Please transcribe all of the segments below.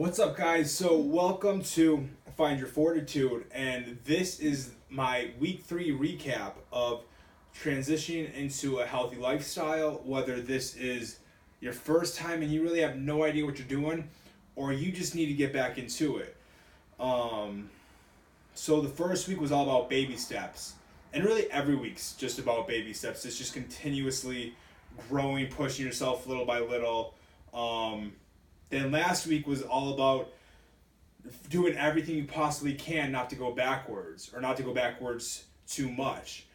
What's up, guys? So, welcome to Find Your Fortitude, and this is my week 3 recap of transitioning into a healthy lifestyle. Whether this is your first time and you really have no idea what you're doing, or you just need to get back into it. Um, so, the first week was all about baby steps, and really every week's just about baby steps. It's just continuously growing, pushing yourself little by little. Then last week was all about doing everything you possibly can not to go backwards or not to go backwards too much.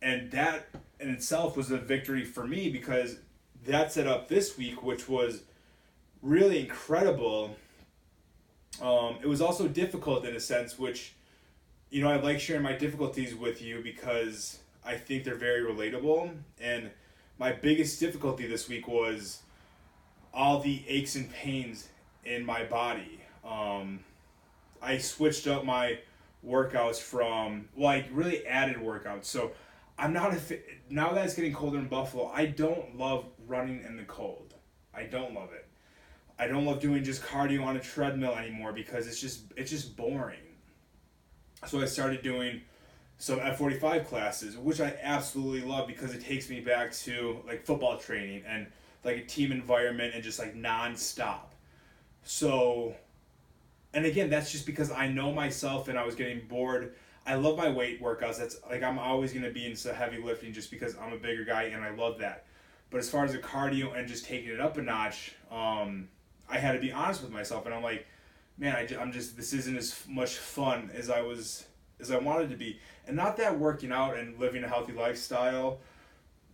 And that in itself was a victory for me because that set up this week, which was really incredible. It was also difficult in a sense, which, I like sharing my difficulties with you because I think they're very relatable. And my biggest difficulty this week was all the aches and pains in my body. I switched up my workouts I really added workouts. So I'm not now that it's getting colder in Buffalo, I don't love running in the cold. I don't love it. I don't love doing just cardio on a treadmill anymore because it's just boring. So I started doing some F45 classes, which I absolutely love because it takes me back to like football training and like a team environment and just like non-stop. So, and again, that's just because I know myself and I was getting bored. I love my weight workouts. That's like, I'm always going to be into heavy lifting just because I'm a bigger guy and I love that. But as far as the cardio and just taking it up a notch, I had to be honest with myself and I'm like, man, this isn't as much fun as I wanted to be. And not that working out and living a healthy lifestyle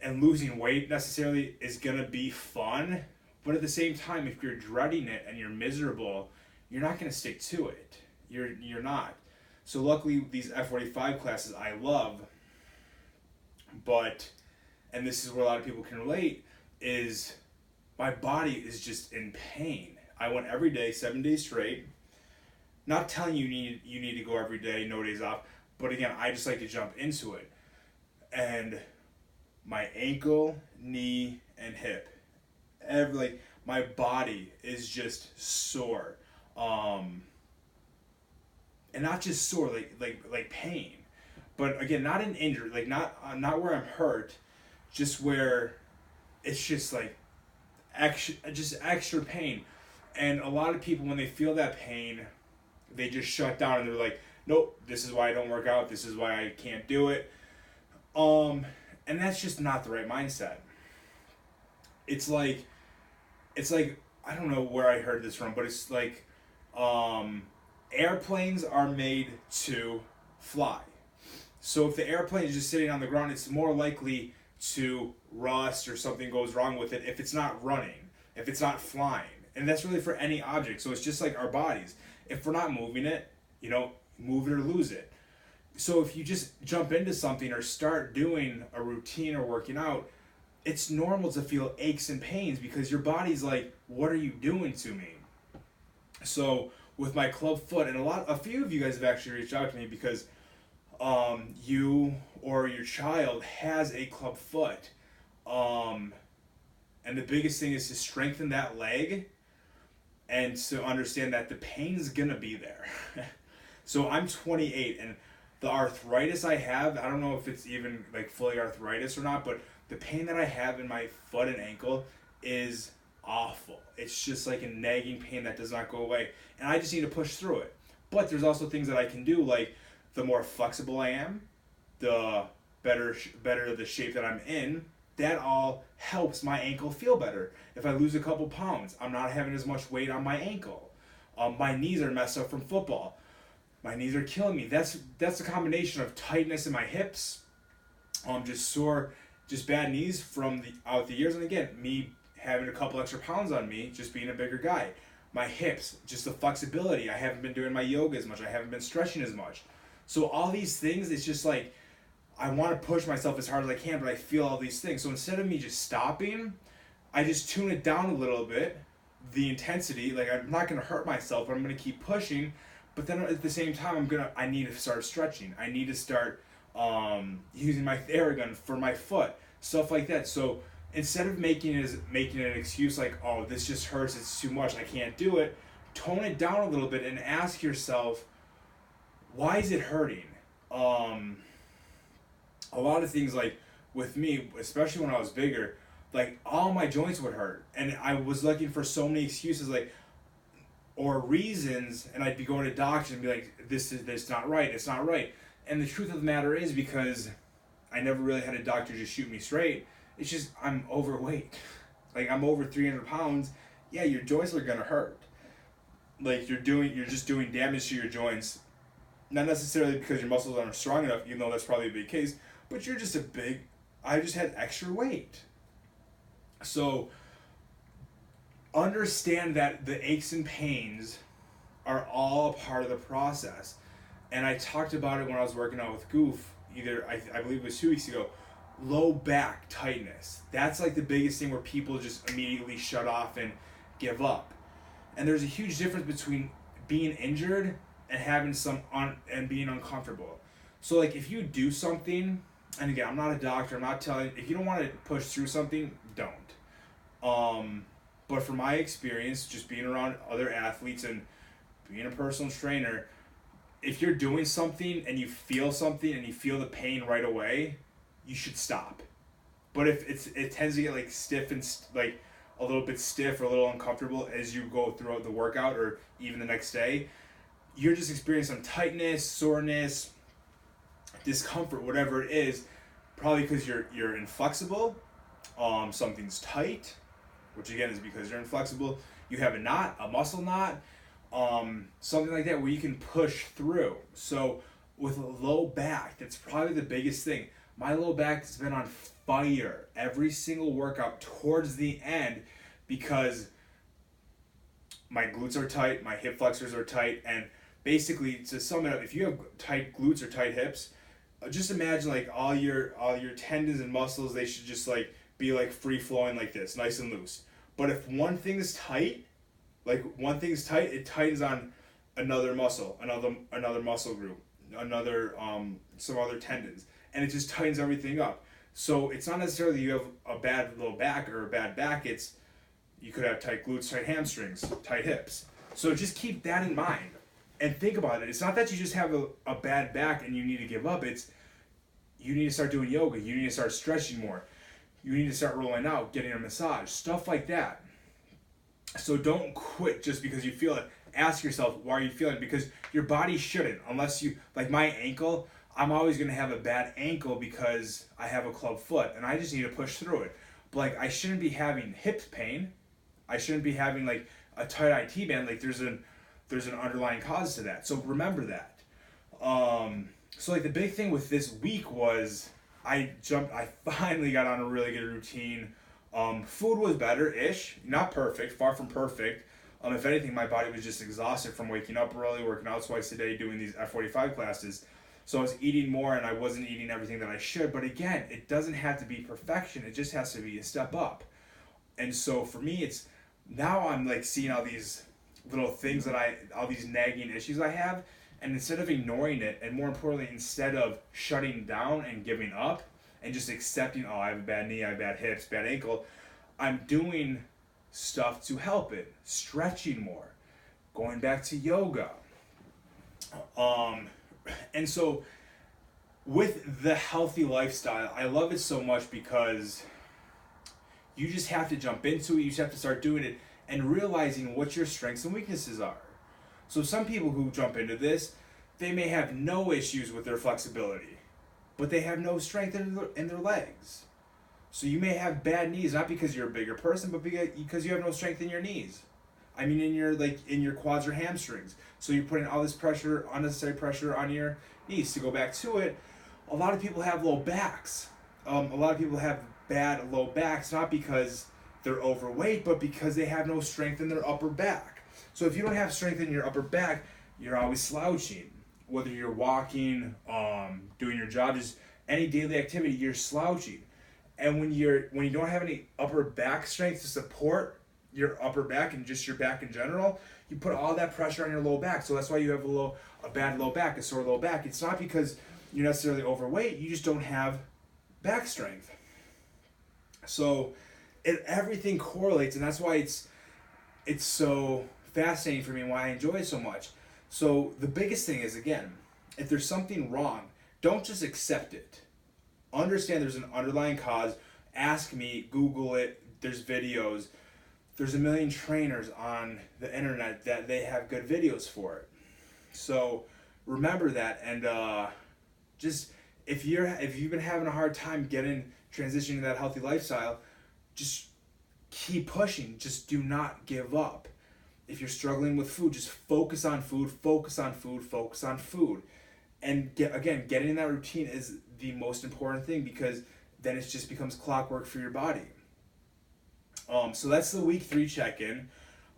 and losing weight necessarily is gonna be fun, but at the same time, if you're dreading it and you're miserable, you're not gonna stick to it. You're not. So luckily, these F45 classes I love, and this is where a lot of people can relate, is my body is just in pain. I went every day, 7 days straight. Not telling you need to go every day, no days off, but again, I just like to jump into it. And my ankle, knee, and hip, my body is just sore, and not just sore, like pain, but again, not an injury, like not where I'm hurt, just where it's just like extra pain, and a lot of people when they feel that pain, they just shut down and they're like, nope, this is why I don't work out, this is why I can't do it. And that's just not the right mindset. It's like I don't know where I heard this from, but it's like airplanes are made to fly. So if the airplane is just sitting on the ground, it's more likely to rust or something goes wrong with it if it's not running, if it's not flying. And that's really for any object. So it's just like our bodies. If we're not moving it, move it or lose it. So if you just jump into something or start doing a routine or working out, it's normal to feel aches and pains because your body's like, what are you doing to me? So with my club foot, and a few of you guys have actually reached out to me because you or your child has a club foot. And the biggest thing is to strengthen that leg and to understand that the pain's gonna be there. So I'm 28 and the arthritis I have, I don't know if it's even like fully arthritis or not, but the pain that I have in my foot and ankle is awful. It's just like a nagging pain that does not go away. And I just need to push through it. But there's also things that I can do, like the more flexible I am, the better the shape that I'm in, that all helps my ankle feel better. If I lose a couple pounds, I'm not having as much weight on my ankle. My knees are messed up from football. My knees are killing me. That's a combination of tightness in my hips, just sore, just bad knees from out the years, and again, me having a couple extra pounds on me, just being a bigger guy. My hips, just the flexibility. I haven't been doing my yoga as much. I haven't been stretching as much. So all these things, it's just like I want to push myself as hard as I can, but I feel all these things. So instead of me just stopping, I just tune it down a little bit, the intensity. Like I'm not gonna hurt myself, but I'm gonna keep pushing. But then at the same time, I need to start stretching. I need to start using my Theragun for my foot, stuff like that. So instead of making it an excuse like, oh, this just hurts, it's too much, I can't do it, tone it down a little bit and ask yourself, why is it hurting? A lot of things, like with me, especially when I was bigger, like all my joints would hurt, and I was looking for so many excuses, like, or reasons, and I'd be going to doctors and be like, this not right, it's not right. And the truth of the matter is, because I never really had a doctor just shoot me straight, it's just I'm overweight. Like, I'm over 300 pounds. Yeah, your joints are gonna hurt. Like, you're just doing damage to your joints. Not necessarily because your muscles aren't strong enough, even though that's probably a big case, but you're just I just had extra weight. So understand that the aches and pains are all a part of the process. And I talked about it when I was working out with Goof, I believe it was 2 weeks ago. Low back tightness. That's like the biggest thing where people just immediately shut off and give up. And there's a huge difference between being injured and having and being uncomfortable. So like if you do something, and again, I'm not a doctor, I'm not telling, if you don't want to push through something, don't. But from my experience, just being around other athletes and being a personal trainer, if you're doing something and you feel something and you feel the pain right away, you should stop. But if it tends to get like stiff and like a little bit stiff or a little uncomfortable as you go throughout the workout or even the next day, you're just experiencing some tightness, soreness, discomfort, whatever it is, probably because you're inflexible, something's tight, which again is because you're inflexible. You have a knot, a muscle knot, something like that where you can push through. So with a low back, that's probably the biggest thing. My low back has been on fire every single workout towards the end because my glutes are tight, my hip flexors are tight, and basically, to sum it up, if you have tight glutes or tight hips, just imagine like all your tendons and muscles, they should just like be like free flowing like this, nice and loose. But if one thing is tight, it tightens on another muscle, another muscle group, some other tendons, and it just tightens everything up. So it's not necessarily you have a bad low back or a bad back. It's you could have tight glutes, tight hamstrings, tight hips. So just keep that in mind. And think about it. It's not that you just have a bad back and you need to give up. It's you need to start doing yoga. You need to start stretching more. You need to start rolling out, getting a massage, stuff like that. So don't quit just because you feel it. Ask yourself, why are you feeling it? Because your body shouldn't. Unless you, like my ankle, I'm always going to have a bad ankle because I have a club foot and I just need to push through it. But like I shouldn't be having hip pain. I shouldn't be having like a tight IT band. Like there's an underlying cause to that. So remember that. So like the big thing with this week was I finally got on a really good routine. Food was better-ish, not perfect, far from perfect. If anything, my body was just exhausted from waking up early, working out twice a day, doing these F45 classes. So I was eating more and I wasn't eating everything that I should. But again, it doesn't have to be perfection. It just has to be a step up. And so for me, it's now I'm like seeing all these little things all these nagging issues I have, and instead of ignoring it, and more importantly, instead of shutting down and giving up and just accepting, oh, I have a bad knee, I have bad hips, bad ankle, I'm doing stuff to help it, stretching more, going back to yoga. And so with the healthy lifestyle, I love it so much because you just have to jump into it, you just have to start doing it, and realizing what your strengths and weaknesses are. So some people who jump into this, they may have no issues with their flexibility, but they have no strength in their legs. So you may have bad knees, not because you're a bigger person, but because you have no strength in your knees. I mean, in your quads or hamstrings. So you're putting all this pressure, unnecessary pressure on your knees. To go back to it, a lot of people have low backs. A lot of people have bad low backs, not because they're overweight, but because they have no strength in their upper back. So if you don't have strength in your upper back, you're always slouching. Whether you're walking, doing your job, just any daily activity, you're slouching. And when you don't have any upper back strength to support your upper back and just your back in general, you put all that pressure on your low back. So that's why you have a bad low back, a sore low back. It's not because you're necessarily overweight, you just don't have back strength. So everything correlates, and that's why it's so fascinating for me and why I enjoy it so much. So the biggest thing is, again, if there's something wrong, don't just accept it. Understand there's an underlying cause. Ask me, Google it. There's videos. There's a million trainers on the internet that they have good videos for it. So remember that, and just if you've been having a hard time transitioning to that healthy lifestyle, just keep pushing. Just do not give up. If you're struggling with food, just focus on food, focus on food, focus on food. And getting in that routine is the most important thing, because then it just becomes clockwork for your body. So that's the week 3 check-in.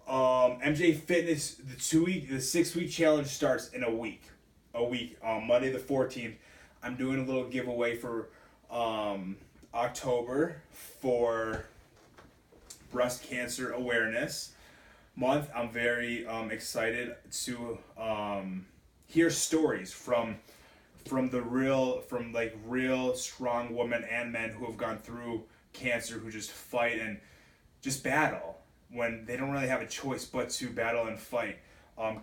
MJ Fitness, the 6-week challenge starts in a week. Monday the 14th. I'm doing a little giveaway for October for breast cancer awareness month. I'm very excited to hear stories from real strong women and men who have gone through cancer, who just fight and just battle when they don't really have a choice but to battle and fight.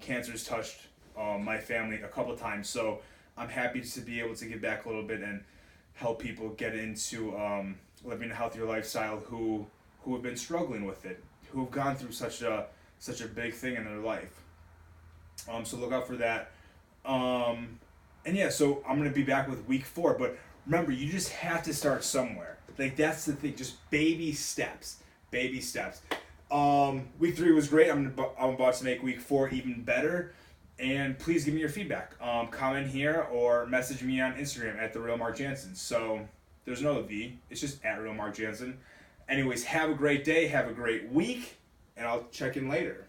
Cancer's touched my family a couple times, so I'm happy to be able to give back a little bit and help people get into living a healthier lifestyle who have been struggling with it, who have gone through such a big thing in their life. So look out for that. And yeah, so I'm gonna be back with week 4, but remember, you just have to start somewhere. Like, that's the thing, just baby steps. Week 3 was great. I'm about to make week 4 even better. And please give me your feedback. Comment here or message me on Instagram at @TheRealMarkJansen. So there's no V. It's just @RealMarkJansen. Anyways, have a great day. Have a great week. And I'll check in later.